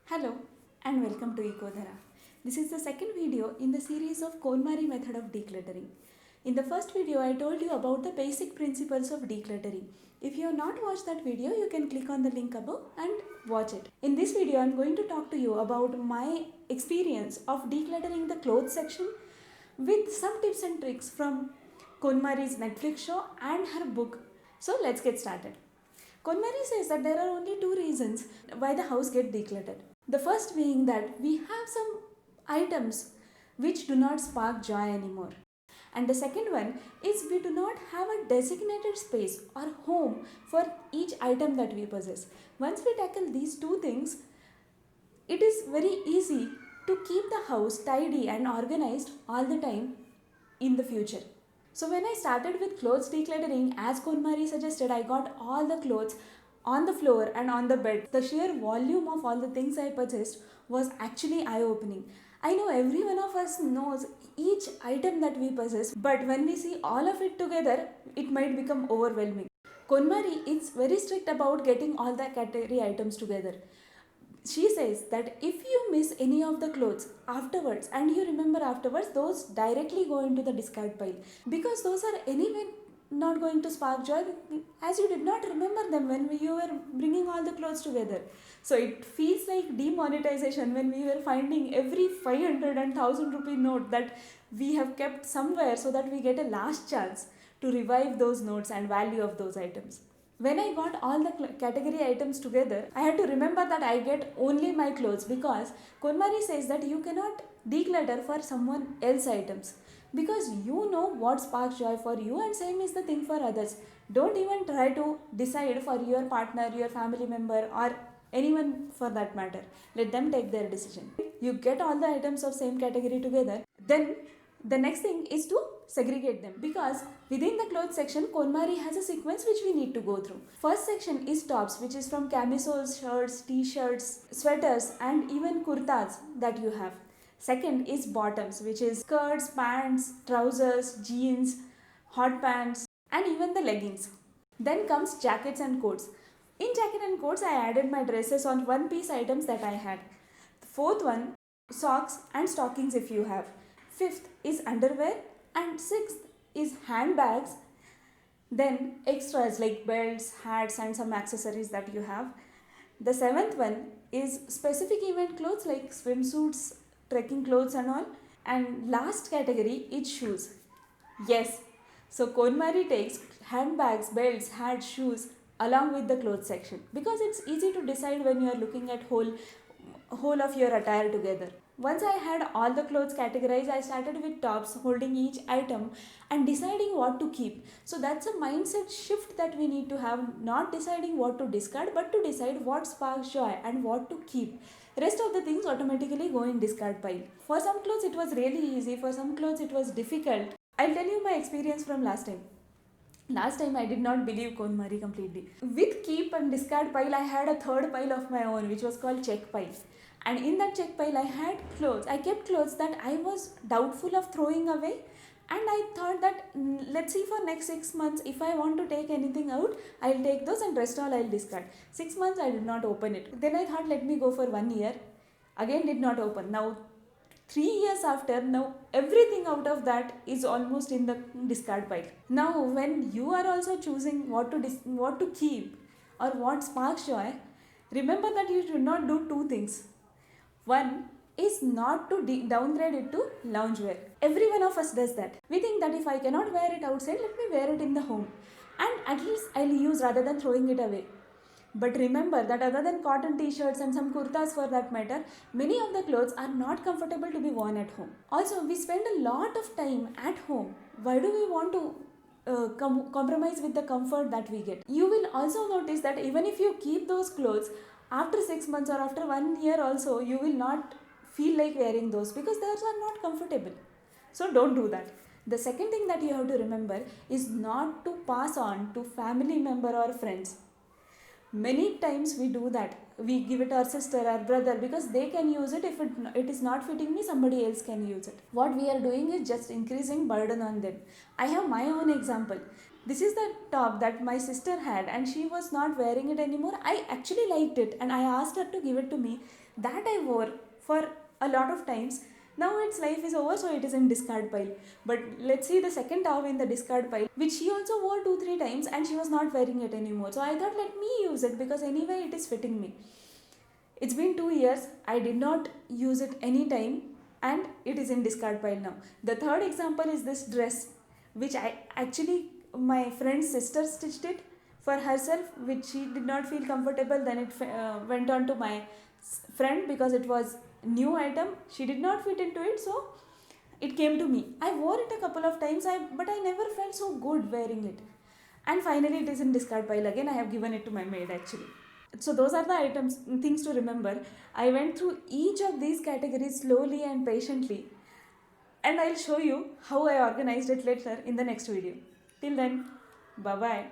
Hello and welcome to ecodhara. This is the second video in the series of Konmari method of decluttering. In the first video, I told you about the basic principles of decluttering. If you have not watched that video, you can click on the link above and watch it. In this video, I am going to talk to you about my experience of decluttering the clothes section with some tips and tricks from Konmari's Netflix show and her book. So let's get started. Konmari says that there are only two reasons why the house gets decluttered. The first being that we have some items which do not spark joy anymore. And the second one is we do not have a designated space or home for each item that we possess. Once we tackle these two things, it is very easy to keep the house tidy and organized all the time in the future. So when I started with clothes decluttering, as Konmari suggested, I got all the clothes on the floor and on the bed. The sheer volume of all the things I purchased was actually eye-opening. I know every one of us knows each item that we possess, but when we see all of it together, it might become overwhelming. Konmari is very strict about getting all the category items together. She says that if you miss any of the clothes afterwards and you remember afterwards, those directly go into the discard pile, because those are anyway not going to spark joy as you did not remember them when you were bringing all the clothes together. So it feels like demonetization when we were finding every 500 and 1000 rupee note that we have kept somewhere so that we get a last chance to revive those notes and value of those items. When I got all the category items together, I had to remember that I get only my clothes, because Konmari says that you cannot declutter for someone else's items, because you know what sparks joy for you, and same is the thing for others. Don't even try to decide for your partner, your family member, or anyone for that matter. Let them take their decision. You get all the items of same category together, then the next thing is to segregate them, because within the clothes section, Konmari has a sequence which we need to go through. First section is tops, which is from camisoles, shirts, t-shirts, sweaters, and even kurtas that you have. Second is bottoms, which is skirts, pants, trousers, jeans, hot pants, and even the leggings. Then comes jackets and coats. In jacket and coats, I added my dresses on one piece items that I had. The fourth one, socks and stockings if you have. Fifth is underwear, and sixth is handbags. Then extras like belts, hats, and some accessories that you have. The seventh one is specific event clothes like swimsuits, trekking clothes and all. And last category is shoes. Yes, so Konmari takes handbags, belts, hats, shoes along with the clothes section, because it's easy to decide when you are looking at whole of your attire together. Once I had all the clothes categorized, I started with tops, holding each item and deciding what to keep. So that's a mindset shift that we need to have, not deciding what to discard, but to decide what sparks joy and what to keep. Rest of the things automatically go in discard pile. For some clothes it was really easy, for some clothes it was difficult. I'll tell you my experience from last time. Last time I did not believe Konmari completely. With keep and discard pile, I had a third pile of my own, which was called check pile. And in that check pile, I had clothes. I kept clothes that I was doubtful of throwing away. And I thought that let's see for next 6 months, if I want to take anything out, I'll take those and rest all I'll discard. 6 months I did not open it. Then I thought let me go for 1 year. Again did not open. Now 3 years after, now everything out of that is almost in the discard pile. Now when you are also choosing what to keep or what sparks joy, remember that you should not do two things. One is not to downgrade it to loungewear. Every one of us does that. We think that if I cannot wear it outside, let me wear it in the home. And at least I'll use rather than throwing it away. But remember that other than cotton t-shirts and some kurtas for that matter, many of the clothes are not comfortable to be worn at home. Also, we spend a lot of time at home. Why do we want to compromise with the comfort that we get? You will also notice that even if you keep those clothes, after 6 months or after 1 year also, you will not feel like wearing those, because those are not comfortable. So don't do that. The second thing that you have to remember is not to pass on to family member or friends. Many times we do that. We give it our sister, our brother, because they can use it. If it is not fitting me, somebody else can use it. What we are doing is just increasing burden on them. I have my own example. This is the top that my sister had and she was not wearing it anymore. I actually liked it and I asked her to give it to me. That I wore for a lot of times. Now its life is over, so it is in discard pile. But let's see the second top in the discard pile, which she also wore 2-3 times and she was not wearing it anymore. So I thought, let me use it because anyway it is fitting me. It's been 2 years. I did not use it any time and it is in discard pile now. The third example is this dress, which I actually, my friend's sister stitched it for herself, which she did not feel comfortable. Then it went on to my friend because it was new item. She did not fit into it, so it came to me. I wore it a couple of times, but I never felt so good wearing it. And finally it is in discard pile again. I have given it to my maid actually. So those are the items, things to remember. I went through each of these categories slowly and patiently, and I'll show you how I organized it later in the next video. Till then, bye bye.